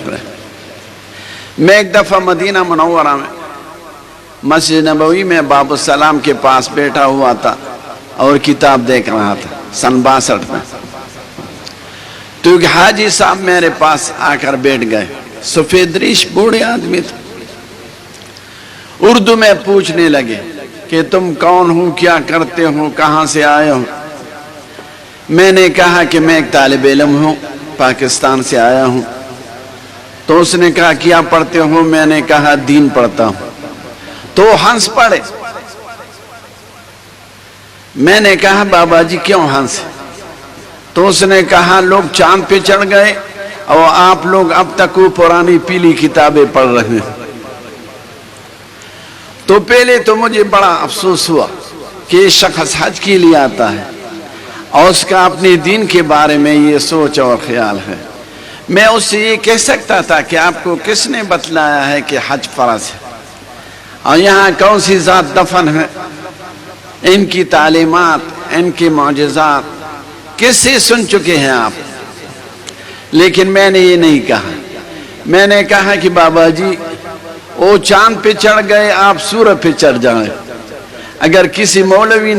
لگ رہے ہیں۔ میں ایک دفعہ مدینہ منورہ میں مسجد نبوی میں باب السلام کے پاس بیٹھا ہوا تھا اور کتاب دیکھ رہا تھا سن 62 میں، تو ایک حاجی صاحب میرے پاس آ کر بیٹھ گئے، سفید ریش بوڑھے آدمی تھے، اردو میں پوچھنے لگے کہ تم کون ہو، کیا کرتے ہو، کہاں سے آئے ہو؟ میں نے کہا کہ میں ایک طالب علم ہوں، پاکستان سے آیا ہوں۔ تو اس نے کہا کیا پڑھتے ہو؟ میں نے کہا دین پڑھتا ہوں۔ تو ہنس پڑے۔ میں نے کہا بابا جی کیوں ہنسے؟ تو اس نے کہا لوگ چاند پہ چڑھ گئے اور آپ لوگ اب تک وہ پرانی پیلی کتابیں پڑھ رہے ہیں۔ تو پہلے تو مجھے بڑا افسوس ہوا کہ یہ شخص حج کے لیے آتا ہے اور اس کا اپنے دین کے بارے میں یہ سوچ اور خیال ہے۔ میں اس سے یہ کہہ سکتا تھا کہ آپ کو کس نے بتلایا ہے کہ حج فرض ہے اور یہاں کون سی ذات دفن ہے، ان کی تعلیمات، ان کے معجزات کس سے سن چکے ہیں آپ؟ لیکن میں نے یہ نہیں کہا۔ میں نے کہا کہ بابا جی وہ چاند پہ چڑھ گئے، آپ سورج پہ چڑھ جائیں۔ اگر کسی مولوی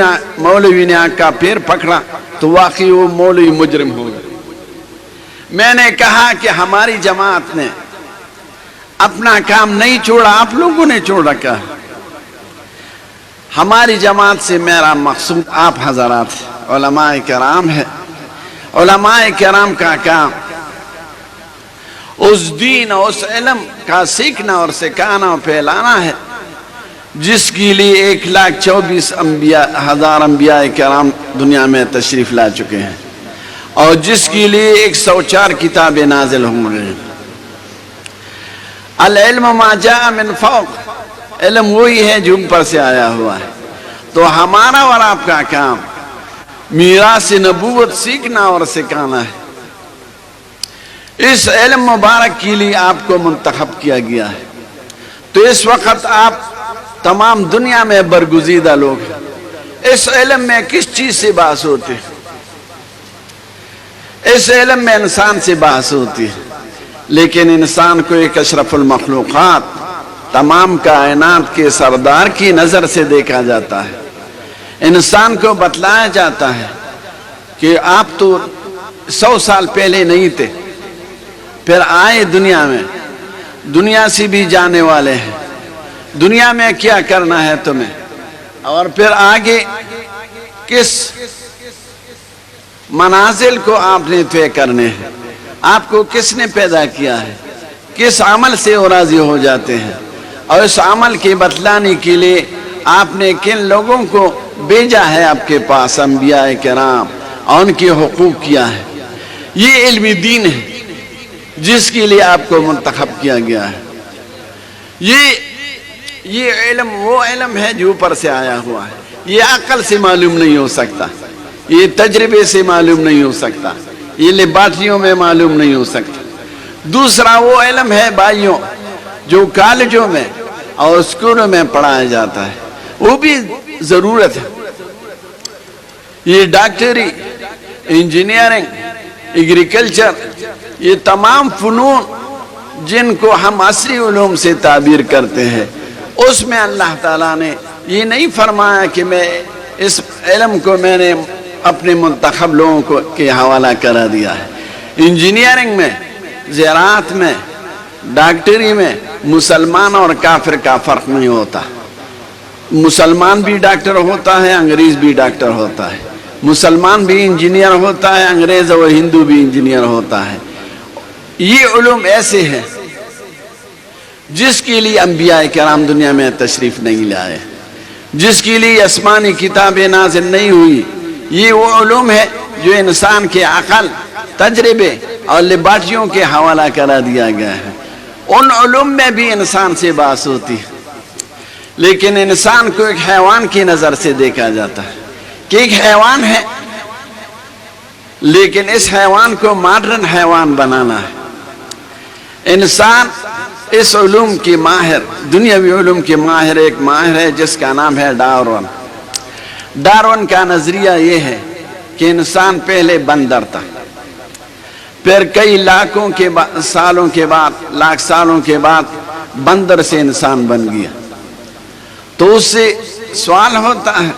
نے آپ کا پیر پکڑا تو واقعی وہ مولوی مجرم ہوگا۔ میں نے کہا کہ ہماری جماعت نے اپنا کام نہیں چھوڑا، آپ لوگوں نے چھوڑ رکھا ہے۔ ہماری جماعت سے میرا مقصود آپ حضرات علماء کرام ہے۔ علماء کرام کا کام اس دین اور اس علم کا سیکھنا اور سکھانا اور پھیلانا ہے جس کے لیے 1,24,000 انبیاء کرام دنیا میں تشریف لا چکے ہیں اور جس کے لیے 104 کتابیں نازل ہوں گے۔ العلم ما جاء من فوق، علم وہی ہے جو اوپر سے آیا ہوا ہے۔ تو ہمارا اور آپ کا کام میراث نبوت سیکھنا اور سکھانا ہے۔ اس علم مبارک کے لیے آپ کو منتخب کیا گیا ہے۔ تو اس وقت آپ تمام دنیا میں برگزیدہ لوگ ہیں۔ اس علم میں کس چیز سے بحث ہوتی ہے؟ اس علم میں انسان سے بحث ہوتی ہے، لیکن انسان کو ایک اشرف المخلوقات، تمام کائنات کے سردار کی نظر سے دیکھا جاتا ہے۔ انسان کو بتلایا جاتا ہے کہ آپ تو 100 سال پہلے نہیں تھے، پھر آئے دنیا میں، دنیا سے بھی جانے والے ہیں، دنیا میں کیا کرنا ہے تمہیں، اور پھر آگے کس منازل کو آپ نے طے کرنے ہیں، آپ کو کس نے پیدا کیا ہے، کس عمل سے وہ راضی ہو جاتے ہیں، اور اس عمل کے بتلانے کے لیے آپ نے کن لوگوں کو بھیجا ہے آپ کے پاس، انبیاء کرام، اور ان کے حقوق کیا ہے۔ یہ علم دین ہے جس کے لیے آپ کو منتخب کیا گیا ہے۔ یہ علم وہ علم ہے جو اوپر سے آیا ہوا ہے۔ یہ عقل سے معلوم نہیں ہو سکتا، یہ تجربے سے معلوم نہیں ہو سکتا، یہ لیبارٹریوں میں معلوم نہیں ہو سکتا۔ دوسرا وہ علم ہے بھائیوں جو کالجوں میں اور اسکولوں میں پڑھایا جاتا ہے، وہ بھی ضرورت ہے۔ یہ ڈاکٹری، انجینئرنگ، ایگریکلچر، یہ تمام فنون جن کو ہم عصری علوم سے تعبیر کرتے ہیں، اس میں اللہ تعالیٰ نے یہ نہیں فرمایا کہ میں اس علم کو میں نے اپنے منتخب لوگوں کو کے حوالہ کرا دیا ہے۔ انجینئرنگ میں، زراعت میں، ڈاکٹری میں مسلمان اور کافر کا فرق نہیں ہوتا۔ مسلمان بھی ڈاکٹر ہوتا ہے، انگریز بھی ڈاکٹر ہوتا ہے، مسلمان بھی انجینئر ہوتا ہے، انگریز اور ہندو بھی انجینئر ہوتا ہے۔ یہ علوم ایسے ہیں جس کے لیے انبیاء کرام دنیا میں تشریف نہیں لائے، جس کے لیے آسمانی کتابیں نازل نہیں ہوئی۔ یہ وہ علوم ہے جو انسان کے عقل، تجربے اور لیبارٹریوں کے حوالہ کرا دیا گیا ہے۔ ان علوم میں بھی انسان سے بحث ہوتی ہے، لیکن انسان کو ایک حیوان کی نظر سے دیکھا جاتا ہے کہ ایک حیوان ہے، لیکن اس حیوان کو ماڈرن حیوان بنانا ہے۔ انسان اس علوم کی ماہر، دنیاوی علوم کی ماہر، ایک ماہر ہے جس کا نام ہے ڈارون۔ ڈارون کا نظریہ یہ ہے کہ انسان پہلے بندر تھا، پھر کئی لاکھوں کے سالوں کے بعد، لاکھ سالوں کے بعد بندر سے انسان بن گیا. تو اس سے سوال ہوتا ہے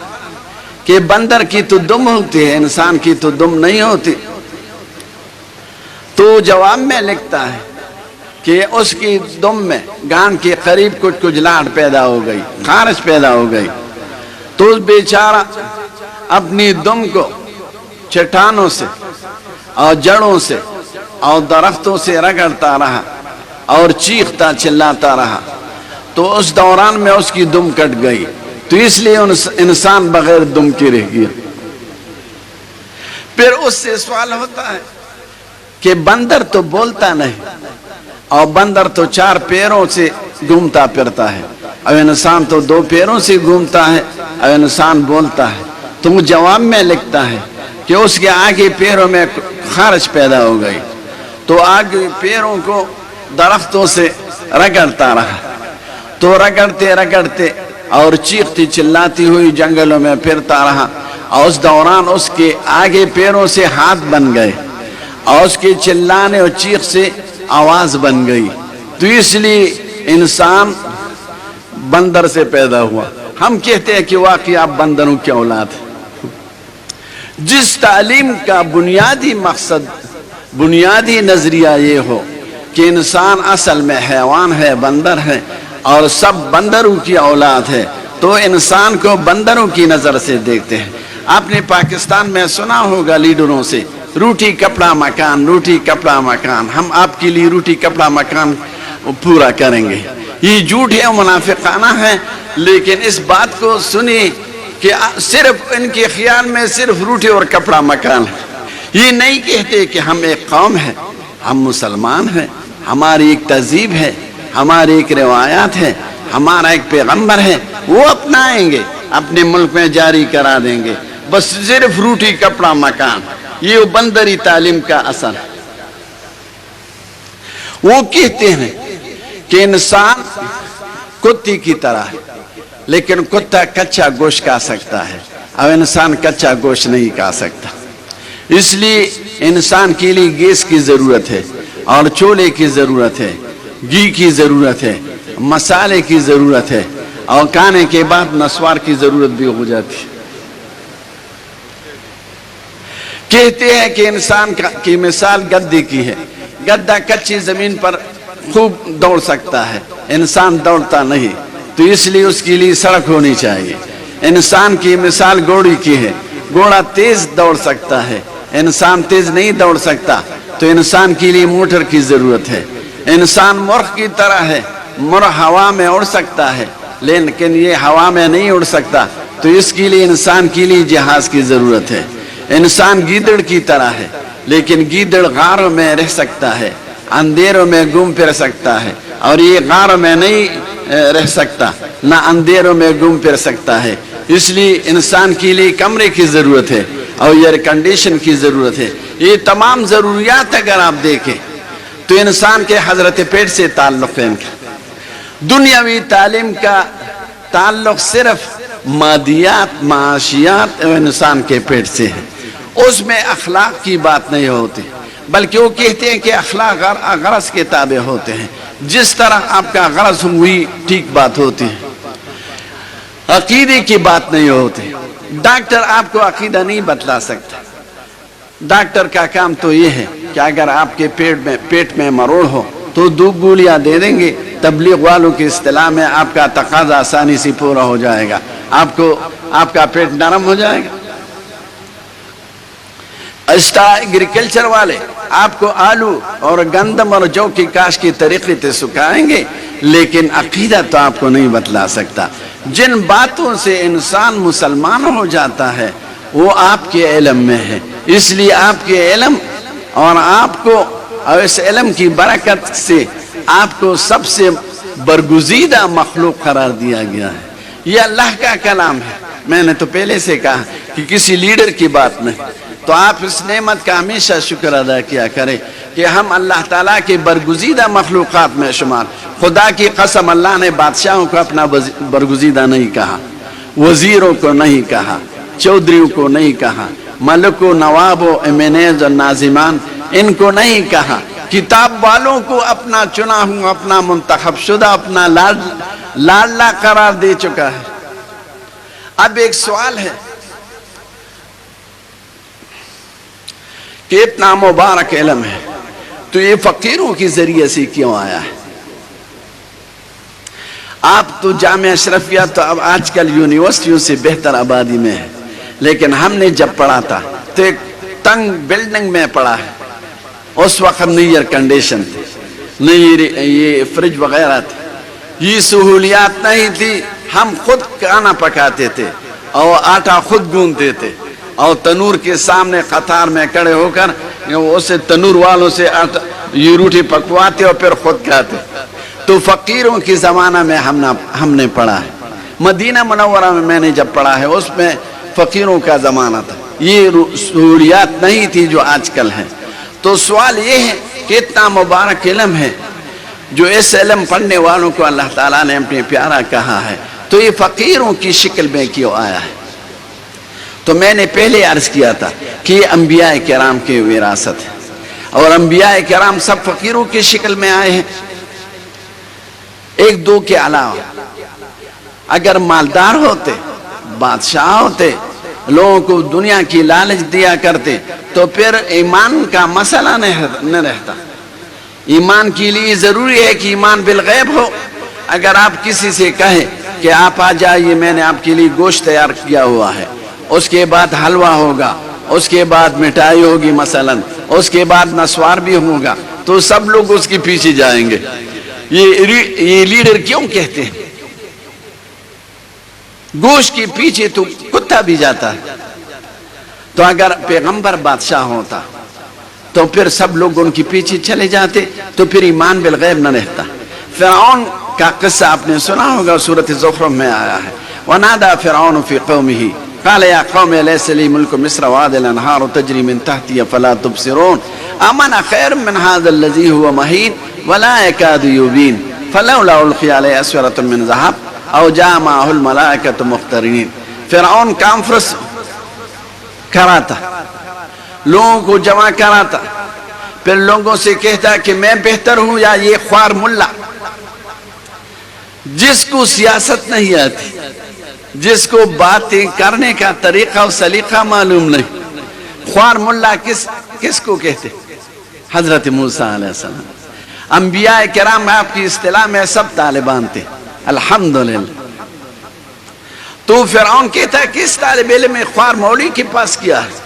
کہ بندر کی تو دم ہوتی ہے، انسان کی تو دم نہیں ہوتی. تو جواب میں لکھتا ہے کہ اس کی دم میں گان کے قریب کچھ کھجلاہٹ پیدا ہو گئی، خارش پیدا ہو گئی. تو اس بیچارہ اپنی دم کو چٹانوں سے اور جڑوں سے اور درختوں سے رگڑتا رہا اور چیختا چلاتا رہا. تو اس دوران میں اس کی دم کٹ گئی. تو اس لیے انسان بغیر دم کے رہ گیا. پھر اس سے سوال ہوتا ہے کہ بندر تو بولتا نہیں اور بندر تو 4 پیروں سے گھومتا پھرتا ہے، اور انسان تو 2 پیروں سے گھومتا ہے اور انسان بولتا ہے. تو وہ جواب میں لکھتا ہے کہ اس کے آگے پیروں میں خارش پیدا ہو گئی. تو آگے پیروں کو درختوں سے رگڑتا رہا. تو رگڑتے رگڑتے اور چیختی چلاتی ہوئی جنگلوں میں پھرتا رہا. اور اس دوران اس کے آگے پیروں سے ہاتھ بن گئے اور اس کے چلانے اور چیخ سے آواز بن گئی. تو اس لیے انسان بندر سے پیدا ہوا. ہم کہتے ہیں کہ واقعی آپ بندروں کی اولاد ہیں. جس تعلیم کا بنیادی مقصد، بنیادی نظریہ یہ ہو کہ انسان اصل میں حیوان ہے، بندر ہے اور سب بندروں کی اولاد ہے، تو انسان کو بندروں کی نظر سے دیکھتے ہیں. آپ نے پاکستان میں سنا ہوگا لیڈروں سے، روٹی کپڑا مکان، روٹی کپڑا مکان، ہم آپ کے لیے روٹی کپڑا مکان پورا کریں گے. یہ جھوٹ ہے، منافقانہ ہے. لیکن اس بات کو سنیے کہ صرف ان کے خیال میں صرف روٹی اور کپڑا مکان ہے. یہ نہیں کہتے کہ ہم ایک قوم ہے، ہم مسلمان ہیں، ہماری ایک تہذیب ہے، ہماری ایک روایات ہے، ہمارا ایک پیغمبر ہے، وہ اپنائیں گے، اپنے ملک میں جاری کرا دیں گے. بس صرف روٹی کپڑا مکان، یہ بندری تعلیم کا اثر ہے. وہ کہتے ہیں کہ انسان کتے کی طرح ہے، لیکن کتا کچا گوشت کھا سکتا ہے اور انسان کچا گوشت نہیں کھا سکتا. اس لیے انسان کے لیے گیس کی ضرورت ہے اور چولہے کی ضرورت ہے، گھی کی ضرورت ہے، مسالے کی ضرورت ہے، اور کھانے کے بعد نسوار کی ضرورت بھی ہو جاتی ہے. کہتے ہیں کہ انسان کی مثال گدے کی ہے. گدھا کچی زمین پر خوب دوڑ سکتا ہے، انسان دوڑتا نہیں، تو اس لیے اس کے لیے سڑک ہونی چاہیے. انسان کی مثال گھوڑی کی ہے. گھوڑا تیز دوڑ سکتا ہے، انسان تیز نہیں دوڑ سکتا، تو انسان کے لیے موٹر کی ضرورت ہے. انسان مرغ کی طرح ہے، مرغ ہوا میں اڑ سکتا ہے لیکن یہ ہوا میں نہیں اڑ سکتا، تو اس کے لیے انسان کے لیے جہاز کی ضرورت ہے. انسان گیدڑ کی طرح ہے، لیکن گیدڑ غاروں میں رہ سکتا ہے، اندھیروں میں گھوم پھر سکتا ہے، اور یہ غاروں میں نہیں رہ سکتا، نہ اندھیروں میں گھوم پھر سکتا ہے. اس لیے انسان کے لیے کمرے کی ضرورت ہے اور ایئر کنڈیشن کی ضرورت ہے. یہ تمام ضروریات اگر آپ دیکھیں تو انسان کے حضرت پیٹ سے تعلق ہے. ان کا دنیاوی تعلیم کا تعلق صرف مادیات، معاشیات اور انسان کے پیٹ سے ہے. اس میں اخلاق کی بات نہیں ہوتی، بلکہ وہ کہتے ہیں کہ اخلاق غرض کے تابع ہوتے ہیں. جس طرح آپ کا غرض ہوئی ٹھیک بات ہوتی ہے، عقیدے کی بات نہیں ہوتی. ڈاکٹر آپ کو عقیدہ نہیں بتلا سکتا. ڈاکٹر کا کام تو یہ ہے کہ اگر آپ کے پیٹ میں مروڑ ہو تو 2 گولیاں دے دیں گے. تبلیغ والوں کی اصطلاح میں آپ کا تقاضا آسانی سے پورا ہو جائے گا، آپ کا پیٹ نرم ہو جائے گا. اس طرح ایگریکلچر والے آپ کو آلو اور گندم اور جو کی کاشت کی طریقے سے سکھائیں گے، لیکن عقیدہ تو آپ کو نہیں بتلا سکتا. جن باتوں سے انسان مسلمان ہو جاتا ہے وہ آپ کے علم میں ہے. اس لیے آپ کے علم اور آپ کو اور اس علم کی برکت سے آپ کو سب سے برگزیدہ مخلوق قرار دیا گیا ہے. یہ اللہ کا کلام ہے. میں نے تو پہلے سے کہا کہ کسی لیڈر کی بات نہیں. تو آپ اس نعمت کا ہمیشہ شکر ادا کیا کریں کہ ہم اللہ تعالیٰ کے برگزیدہ مخلوقات میں شمار. خدا کی قسم اللہ نے بادشاہوں کو اپنا برگزیدہ نہیں کہا، وزیروں کو نہیں کہا، چودھریوں کو نہیں کہا، ملک و نواب و امینیز و ناظمان ان کو نہیں کہا کتاب والوں کو اپنا چنا ہوں، اپنا منتخب شدہ، اپنا لاڈلا قرار دے چکا ہے۔ اب ایک سوال ہے کہ اتنا مبارک علم ہے تو یہ فقیروں کے ذریعے سے کیوں آیا ہے؟ آپ تو جامعہ اشرفیہ تو اب آج کل یونیورسٹیوں سے بہتر آبادی میں ہے، لیکن ہم نے جب پڑھا تھا تو ایک تنگ بلڈنگ میں پڑھا ہے۔ اس وقت نئی ایئر کنڈیشن تھی، نئی یہ فریج وغیرہ تھی، یہ سہولیات نہیں تھی۔ ہم خود کھانا پکاتے تھے اور آٹا خود گوندتے تھے اور تنور کے سامنے قطار میں کھڑے ہو کر اسے تنور والوں سے یہ روٹی پکواتے اور پھر خود کھاتے۔ تو فقیروں کی زمانہ میں ہم نے پڑھا ہے۔ مدینہ منورہ میں نے جب پڑھا ہے اس میں فقیروں کا زمانہ تھا، یہ سہولیات نہیں تھی جو آج کل ہیں۔ تو سوال یہ ہے کہ اتنا مبارک علم ہے جو اس علم پڑھنے والوں کو اللہ تعالیٰ نے اپنے پیارا کہا ہے، تو یہ فقیروں کی شکل میں کیوں آیا ہے؟ تو میں نے پہلے عرض کیا تھا کہ یہ انبیاء کرام کی وراثت ہے، اور انبیاء کرام سب فقیروں کی شکل میں آئے ہیں، ایک دو کے علاوہ۔ اگر مالدار ہوتے، بادشاہ ہوتے، لوگوں کو دنیا کی لالچ دیا کرتے تو پھر ایمان کا مسئلہ نہ رہتا۔ ایمان کے لیے ضروری ہے کہ ایمان بالغیب ہو۔ اگر آپ کسی سے کہیں کہ آپ آ جائیے، میں نے آپ کے لیے گوشت تیار کیا ہوا ہے، اس کے بعد حلوہ ہوگا، اس کے بعد مٹھائی ہوگی مثلا، اس کے بعد نسوار بھی ہوگا، تو سب لوگ اس کے پیچھے جائیں گے۔ یہ لیڈر کیوں کہتے ہیں؟ گوشت کے پیچھے تو کتا بھی جاتا ہے۔ تو اگر پیغمبر بادشاہ ہوتا تو پھر سب لوگ ان کے پیچھے چلے جاتے، تو پھر ایمان بالغیب نہ رہتا۔ فرعون کا قصہ آپ نے سنا ہوگا، سورۃ زخرف میں آیا ہے، وَنَادَى فِرْعَوْنُ فِي قَوْمِهِ قَالَ يَا قَوْمِ أَلَيْسَ لِي مُلْكُ مِصْرَ وَهَٰذِهِ الْأَنْهَارُ تَجْرِي مِن تَحْتِي أَفَلَا تُبْصِرُونَ أَمَنَ خَيْرٌ مِّنْ هَٰذَا الَّذِي هُوَ مَهِينٌ وَلَا يَكَادُ يُبِينُ فَلَوْلَا أُلْقِيَ عَلَيْهِ أَسْوِرَةٌ مِّن ذَهَبٍ أَوْ جَاءَ مَعَهُ الْمَلَائِكَةُ مُقْتَرِنِينَ۔ فرعون کانفرنس کراتا، لوگوں کو جمع کراتا، پھر لوگوں سے کہتا کہ میں بہتر ہوں یا یہ خوار ملا، جس کو سیاست نہیں آتی، جس کو باتیں کرنے کا طریقہ و سلیقہ معلوم نہیں، خوار ملا کس کو کہتے؟ حضرت موسیٰ علیہ السلام۔ انبیاء کرام آپ کی اصطلاح میں سب طالبان تھے، الحمدللہ۔ تو فرعون کہتا ہے کس طالب علم خوار مولوی کے پاس کیا ہے؟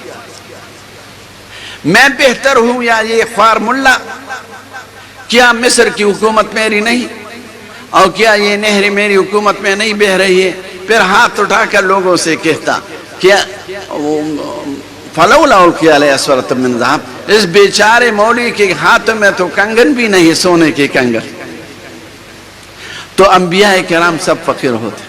میں بہتر ہوں یا یہ خوار ملا؟ کیا مصر کی حکومت میری نہیں؟ اور کیا یہ نہر میری حکومت میں نہیں بہ رہی ہے؟ پھر ہاتھ اٹھا کر لوگوں سے کہتا کیا فلولا القی علیہ اسورۃ من ذہب، اس بیچارے مولوی کے ہاتھ میں تو کنگن بھی نہیں، سونے کے کنگن۔ تو انبیاء کرام سب فقیر ہوتے۔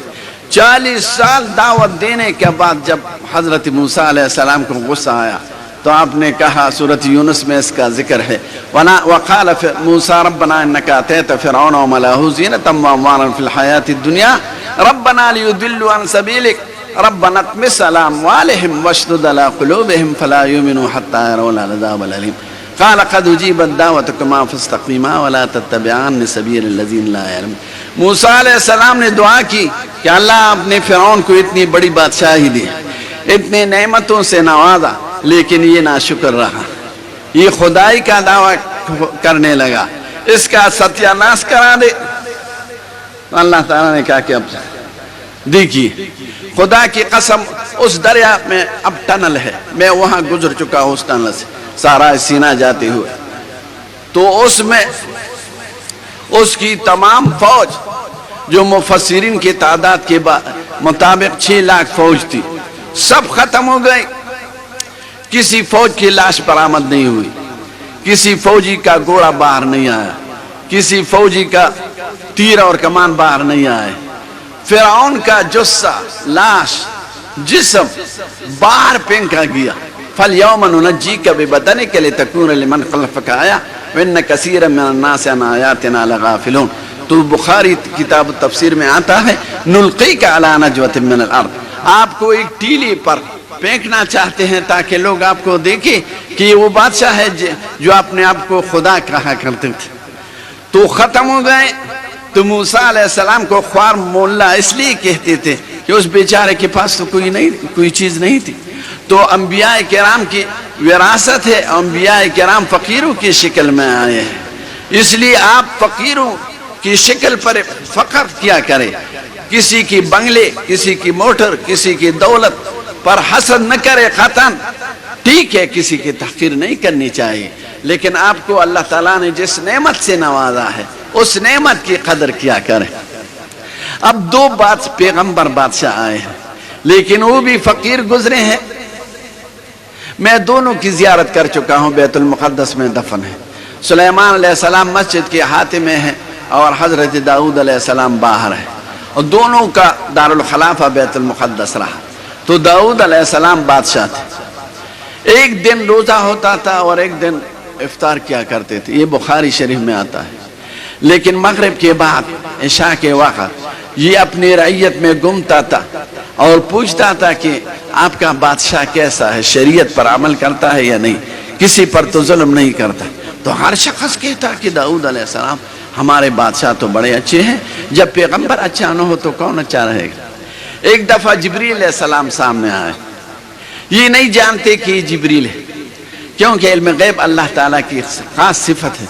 40 سال دعوت دینے کے بعد جب حضرت موسیٰ علیہ السلام کو غصہ آیا تو آپ نے کہا، سورۃ یونس میں اس کا ذکر ہے، وقال موسیٰ ربنا انک آتیت فرعون وملأہ زینۃ واموالا فی الحیاۃ الدنیا ربنا لیضلوا عن سبیلک ربنا اطمس علی اموالہم واشدد علی قلوبہم فلا یؤمنوا حتی یروا العذاب الالیم قال قد اجیبت دعوتکما فاستقیما ولا تتبعان سبیل الذین لا یعلمون۔ موسیٰ علیہ السلام نے دعا کی کہ اللہ آپ نے فرعون کو اتنی بڑی بادشاہی دی، اتنے نعمتوں سے نوازا، لیکن یہ ناشکر رہا، یہ خدائی کا دعویٰ کرنے لگا، اس کا ستیہ ناش کرا دے۔ اللہ تعالیٰ نے کہا کہ اب دیکھیے، خدا کی قسم اس دریا میں اب ٹنل ہے، میں وہاں گزر چکا ہوں اس ٹنل سے سارا سینا جاتے ہوئے، تو اس میں اس کی تمام فوج جو مفسرین کی تعداد کے مطابق 6 لاکھ فوج تھی، سب ختم ہو گئی۔ کسی فوج کی لاش برآمد نہیں ہوئی، کسی فوجی کا گھوڑا باہر نہیں آیا، کسی فوجی کا تیر اور کمان باہر نہیں آئے۔ فرعون کا جثہ، لاش، جسم باہر پھینکا گیا۔ فَالْيَوْمَ نُنَجِّيكَ بِبَدَنِكَ لِتَكُونَ لِمَنْ خَلْفَكَ آیَةً وَإِنَّ كَثِيرًا مِنَ النَّاسِ عَنْ آیَاتِنَا لَغَافِلُونَ۔ تو بخاری کتاب تفسیر میں آتا ہے، نُلْقِيكَ عَلَى نَجْوَةٍ مِنَ الْأَرْضِ، آپ کو ایک ٹیلی پر پھینکنا چاہتے ہیں تاکہ لوگ آپ کو دیکھیں کہ وہ بادشاہ ہے جو اپنے آپ کو خدا کہا کرتے تھے، تو ختم ہو گئے. تو موسیٰ علیہ السلام کو خوار مولا اس لیے کہتے تھے کہ اس بیچارے کے پاس تو کوئی چیز نہیں تھی. تو انبیاء کرام کی وراثت ہے، انبیاء کرام فقیروں کی شکل میں آئے ہیں، اس لیے آپ فقیروں کی شکل پر فخر کیا کریں. کسی کی بنگلے، کسی کی موٹر، کسی کی دولت پر حسد نہ کرے. ختم. ٹھیک ہے، کسی کی تحقیر نہیں کرنی چاہیے، لیکن آپ کو اللہ تعالیٰ نے جس نعمت سے نوازا ہے اس نعمت کی قدر کیا کریں. اب دو پیغمبر بادشاہ آئے ہیں، لیکن وہ بھی فقیر گزرے ہیں. میں دونوں کی زیارت کر چکا ہوں، بیت المقدس میں دفن ہے. سلیمان علیہ السلام مسجد کے احاطے میں ہے اور حضرت داؤد علیہ السلام باہر ہے، اور دونوں کا دارالخلافہ بیت المقدس رہا. تو داؤد علیہ السلام بادشاہ تھے. ایک دن روزہ ہوتا تھا اور ایک دن افطار کیا کرتے تھے، یہ بخاری شریف میں آتا ہے. لیکن مغرب کے بعد عشاء کے وقت یہ اپنی رعیت میں گھومتا تھا اور پوچھتا تھا کہ آپ کا بادشاہ کیسا ہے، شریعت پر عمل کرتا ہے یا نہیں، کسی پر تو ظلم نہیں کرتا. تو ہر شخص کہتا کہ داؤد علیہ السلام ہمارے بادشاہ تو بڑے اچھے ہیں. جب پیغمبر اچھا نہ ہو تو کون اچھا رہے گا. ایک دفعہ جبریل علیہ السلام سامنے آئے. یہ نہیں جانتے کہ یہ جبریل ہے، کیونکہ علم غیب اللہ تعالیٰ کی خاص صفت ہے.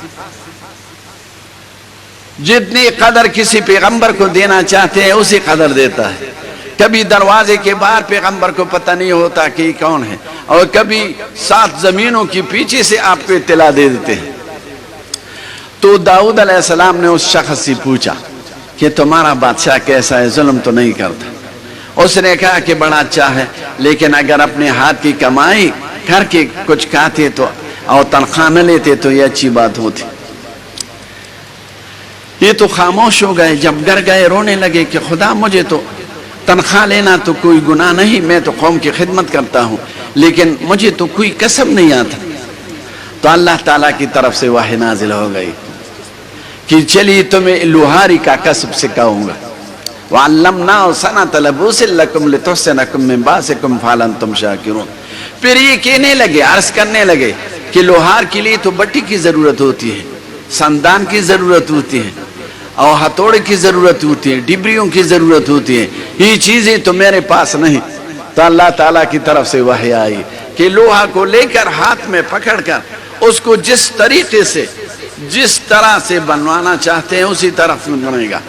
جتنی قدر کسی پیغمبر کو دینا چاہتے ہیں اسی قدر دیتا ہے. کبھی دروازے کے باہر پیغمبر کو پتہ نہیں ہوتا کہ یہ کون ہے، اور کبھی 7 زمینوں کی پیچھے سے آپ کو اطلاع دے دیتے ہیں. تو داؤد علیہ السلام نے اس شخص سے پوچھا کہ تمہارا بادشاہ کیسا ہے، ظلم تو نہیں کرتا؟ اس نے کہا کہ بڑا اچھا ہے، لیکن اگر اپنے ہاتھ کی کمائی کر کے کچھ کھاتے تو اور تنخواہ نہ لیتے تو یہ اچھی بات ہوتی. یہ تو خاموش ہو گئے. جب گھر گئے رونے لگے کہ خدا مجھے تو تنخواہ لینا تو کوئی گناہ نہیں، میں تو قوم کی خدمت کرتا ہوں، لیکن مجھے تو کوئی کسب نہیں آتا. تو اللہ تعالیٰ کی طرف سے وحی نازل ہو گئی کہ چلیے تمہیں لوہاری کا کسب سکھاؤں گا. وَعَلَّمْنَاهُ صَنْعَةَ لَبُوسٍ لَكُمْ لِتُحْصِنَكُم مِّن بَأْسِكُمْ فَهَلْ أَنتُمْ شَاكِرُونَ. پھر یہ کہنے لگے، عرض کرنے لگے کہ لوہار کے لیے تو بٹی کی ضرورت ہوتی ہے، سندان کی ضرورت ہوتی ہے، اور ہتھوڑے کی ضرورت ہوتی ہے، ڈبریوں کی ضرورت ہوتی ہے. یہ چیزیں تو میرے پاس نہیں. تو اللہ تعالیٰ کی طرف سے وحی آئی کہ لوہا کو لے کر ہاتھ میں پکڑ کر اس کو جس طریقے سے جس طرح سے بنوانا چاہتے ہیں اسی طرح بنے گا.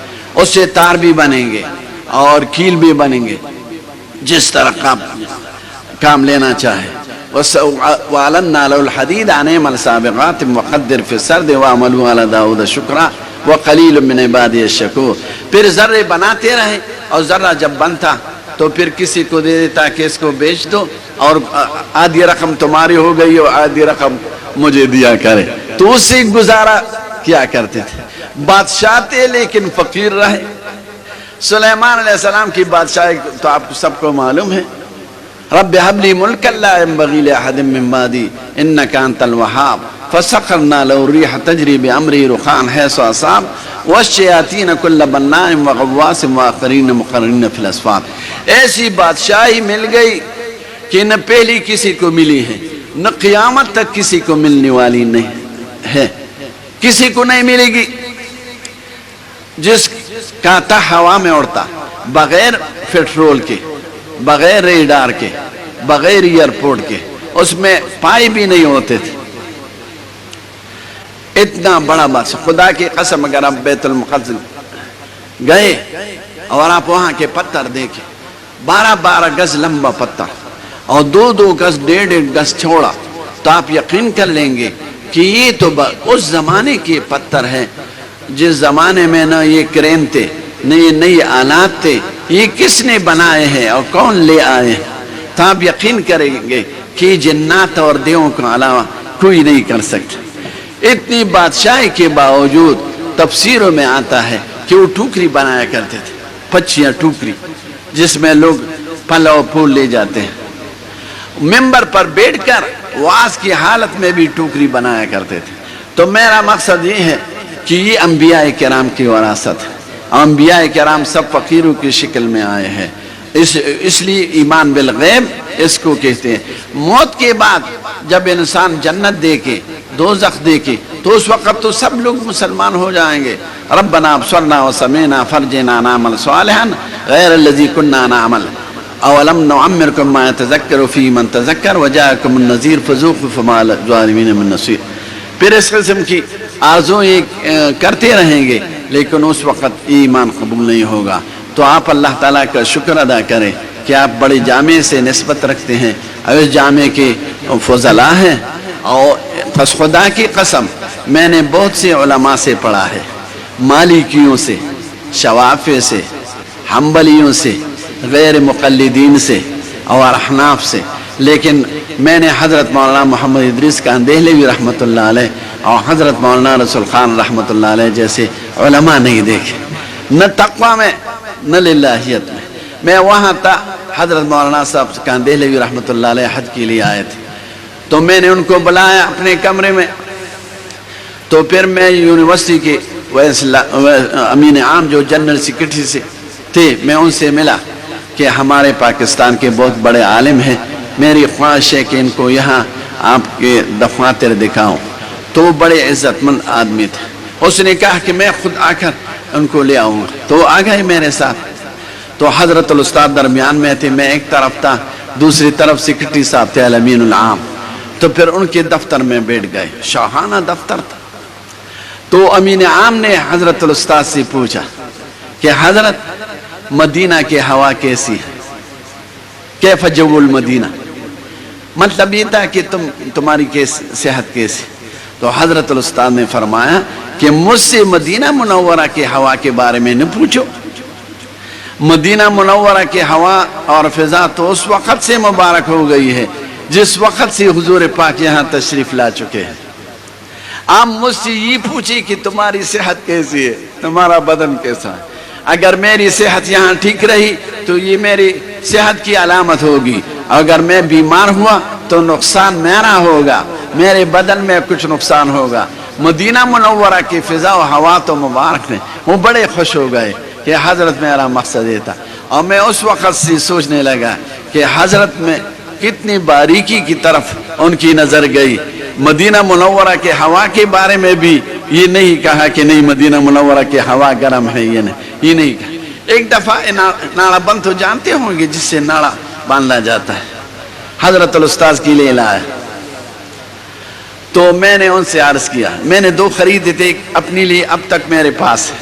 اس سے تار بھی بنیں گے اور کیل بھی بنیں گے، جس طرح کام لینا چاہے. وَعَلَنَّا لَهُ الْحَدِيدَ عَنْ اعْمَلْ سَابِغَاتٍ وَقَدِّرْ فِي السَّرْدِ وَاعْمَلُوا عَلَى دَاوُودَ شُكْرًا وَقَلِيلٌ مِّنْ عِبَادِيَ الشَّكُورُ. پھر ذرے بناتے رہے، اور ذرہ جب بنتا تو پھر کسی کو دے دیتا کہ اس کو بیچ دو، اور آدھی رقم تمہاری ہو گئی اور آدھی رقم مجھے دیا کرے. تو اس سے گزارا کیا کرتے تھے. بادشاہ تھے لیکن فقیر رہے. سلیمان علیہ السلام کی بادشاہی تو آپ کو سب کو معلوم ہے. رب هب لي ملكا لا ينبغي لأحد من بعدي إنك أنت الوهاب فسخرنا له الريح تجري بأمره رخاء حيث أصاب والشياطين كل بناء وغواص وآخرين مقرنين في الأصفاد. ایسی بادشاہی مل گئی کہ نہ پہلی کسی کو ملی ہے، نہ قیامت تک کسی کو ملنے والی نہیں ہے، کسی کو نہیں ملے گی. جس کا تھا ہوا میں اڑتا، بغیر پیٹرول کے، بغیر ریڈار کے، بغیر ایئرپورٹ کے، اس میں پائی بھی نہیں ہوتے تھے. اتنا بڑا بادشاہ. خدا کی قسم اگر آپ بیت المقدس گئے اور آپ وہاں کے پتھر دیکھیں، 12 گز لمبا پتھر اور 2 گز 1.5 گز چوڑا، تو آپ یقین کر لیں گے کہ یہ تو اس زمانے کے پتھر ہیں جس زمانے میں نہ یہ کرین تھے نہ یہ نئی آلات تھے. یہ کس نے بنائے ہیں اور کون لے آئے ہیں؟ تو آپ یقین کریں گے کہ جنات اور دیووں کے علاوہ کوئی نہیں کر سکتا. اتنی بادشاہی کے باوجود تفسیروں میں آتا ہے کہ وہ ٹوکری بنایا کرتے تھے، پچیاں ٹوکری، جس میں لوگ پھل اور پھول لے جاتے ہیں. ممبر پر بیٹھ کر وعظ کی حالت میں بھی ٹوکری بنایا کرتے تھے. تو میرا مقصد یہ ہے کہ یہ انبیاء کرام کی وراثت ہے. انبیاء کرام سب فقیروں کی شکل میں آئے ہیں، اس لیے ایمان بالغیب اس کو کہتے ہیں۔ موت کے بعد جب انسان جنت دیکھے دوزخ دیکھے تو اس وقت تو سب لوگ مسلمان ہو جائیں گے۔ ربنا ابصرنا وسمعنا فرجنا نعمل صالحا غیر الذی کنا نعمل اولم نعمرکم ما یتذکر فی من تذکر وجاءکم النذیر فذوقوا فما للظالمین من نصیر۔ پھر اس قسم کی آرزویں کرتے رہیں گے لیکن اس وقت ایمان قبول نہیں ہوگا۔ تو آپ اللہ تعالیٰ کا شکر ادا کریں کہ آپ بڑے جامع سے نسبت رکھتے ہیں اور اس جامع کے فضلاء ہیں۔ اور پس خدا کی قسم میں نے بہت سے علماء سے پڑھا ہے، مالکیوں سے، شوافع سے، حنبلیوں سے، غیر مقلدین سے اور احناف سے، لیکن میں نے حضرت مولانا محمد ادریس کاندہلوی رحمۃ اللہ علیہ اور حضرت مولانا رسول خان رحمۃ اللہ علیہ جیسے علماء نہیں دیکھے، نہ تقویٰ میں نہ للہیت میں۔ میں وہاں تھا، حضرت مولانا صاحب کاندہلوی رحمۃ اللہ علیہ حج کے لیے آئے تھے، تو میں نے ان کو بلایا اپنے کمرے میں۔ تو پھر میں یونیورسٹی کے امین عام جو جنرل سیکرٹری سے تھے، میں ان سے ملا کہ ہمارے پاکستان کے بہت بڑے عالم ہیں، میری خواہش ہے کہ ان کو یہاں آپ کے دفاتر دکھاؤں۔ تو وہ بڑے عزت مند آدمی تھے، اس نے کہا کہ میں خود آ کر ان کو لے آؤں گا، تو وہ آ گئے میرے ساتھ۔ تو حضرت الاستاد درمیان میں تھے، میں ایک طرف تھا، دوسری طرف سیکرٹری صاحب تھے الامین العام۔ تو پھر ان کے دفتر میں بیٹھ گئے، شاہانہ دفتر تھا۔ تو امین عام نے حضرت الاستاد سے پوچھا کہ حضرت مدینہ کی ہوا کیسی ہے، کیف جو المدینہ، مطلب یہ تھا کہ تمہاری صحت کیسی۔ تو حضرت الاستاد نے فرمایا کہ مجھ سے مدینہ منورہ کی ہوا کے بارے میں نہ پوچھو، مدینہ منورہ کی ہوا اور فضا تو اس وقت سے مبارک ہو گئی ہے جس وقت سے حضور پاک یہاں تشریف لا چکے ہیں۔ آپ مجھ سے یہ پوچھیں کہ تمہاری صحت کیسی ہے، تمہارا بدن کیسا ہے۔ اگر میری صحت یہاں ٹھیک رہی تو یہ میری صحت کی علامت ہوگی، اگر میں بیمار ہوا تو نقصان میرا ہوگا، میرے بدن میں کچھ نقصان ہوگا۔ مدینہ منورہ کی فضا و ہوا تو مبارک ہے۔ وہ بڑے خوش ہو گئے کہ حضرت میرا مقصد یہ تھا۔ اور میں اس وقت سے سوچنے لگا کہ حضرت میں کتنی باریکی کی طرف ان کی نظر گئی۔ مدینہ منورہ کے ہوا کے بارے میں بھی یہ نہیں کہا کہ نہیں مدینہ منورہ کی ہوا گرم ہے، یہ نہیں کہا۔ ایک دفعہ ناڑا بند تو جانتے ہوں گے جس سے ناڑا باندھا جاتا ہے، حضرت الاستاذ کے لیے لایا۔ تو میں نے ان سے عرض کیا، میں نے 2 خریدے تھے، ایک اپنے لیے اب تک میرے پاس ہے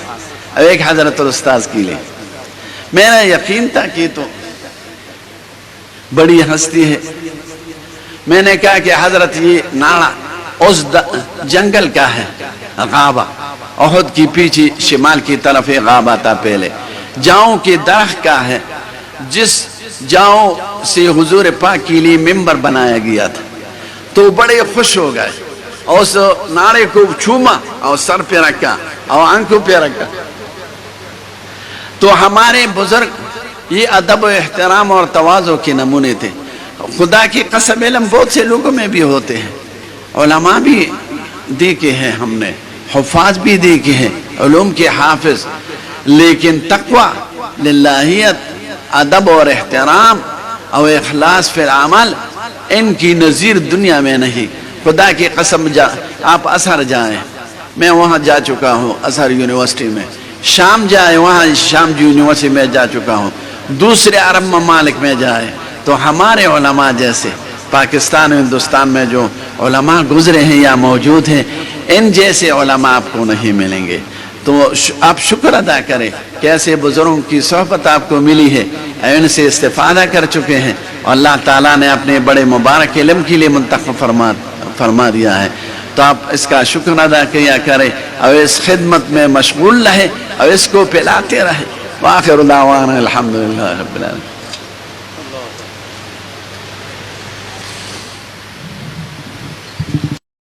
اور ایک حضرت الاستاذ کے لیے۔ میرا یقین تھا کہ تو بڑی ہستی ہے۔ میں نے کہا کہ حضرت یہ ناڑا اس جنگل کا ہے، غابہ، احد کی پیچھے شمال کی طرف ایک غابہ تھا پہلے، جاؤں کے درخت کا ہے، جس جاؤں سے حضور پاک کے لیے ممبر بنایا گیا تھا۔ تو بڑے خوش ہو گئے اور اس ناڑے کو چھوما اور سر پہ رکھا اور آنکھوں پہ رکھا۔ تو ہمارے بزرگ یہ ادب و احترام اور تواضع کے نمونے تھے۔ خدا کی قسم علم بہت سے لوگوں میں بھی ہوتے ہیں، علماء بھی دیکھے ہیں ہم نے، حفاظ بھی دیکھے ہیں، علوم کے حافظ، لیکن تقوی، للہیت، ادب اور احترام اور اخلاص فی العمل ان کی نظیر دنیا میں نہیں۔ خدا کی قسم آپ ازہر جائیں، میں وہاں جا چکا ہوں، ازہر یونیورسٹی میں، شام جائے، وہاں شام یونیورسٹی میں جا چکا ہوں، دوسرے عرب ممالک میں جائے تو ہمارے علماء جیسے پاکستان اور ہندوستان میں جو علماء گزرے ہیں یا موجود ہیں، ان جیسے علماء آپ کو نہیں ملیں گے۔ تو آپ شکر ادا کریں کہ ایسے بزرگوں کی صحبت آپ کو ملی ہے، ان سے استفادہ کر چکے ہیں اور اللہ تعالیٰ نے اپنے بڑے مبارک علم کے لیے منتخب فرما دیا ہے۔ تو آپ اس کا شکر ادا کیا کریں اور اس خدمت میں مشغول رہے اور اس کو پھیلاتے رہے۔ وآخر دعوانا الحمدللہ رب العالمین۔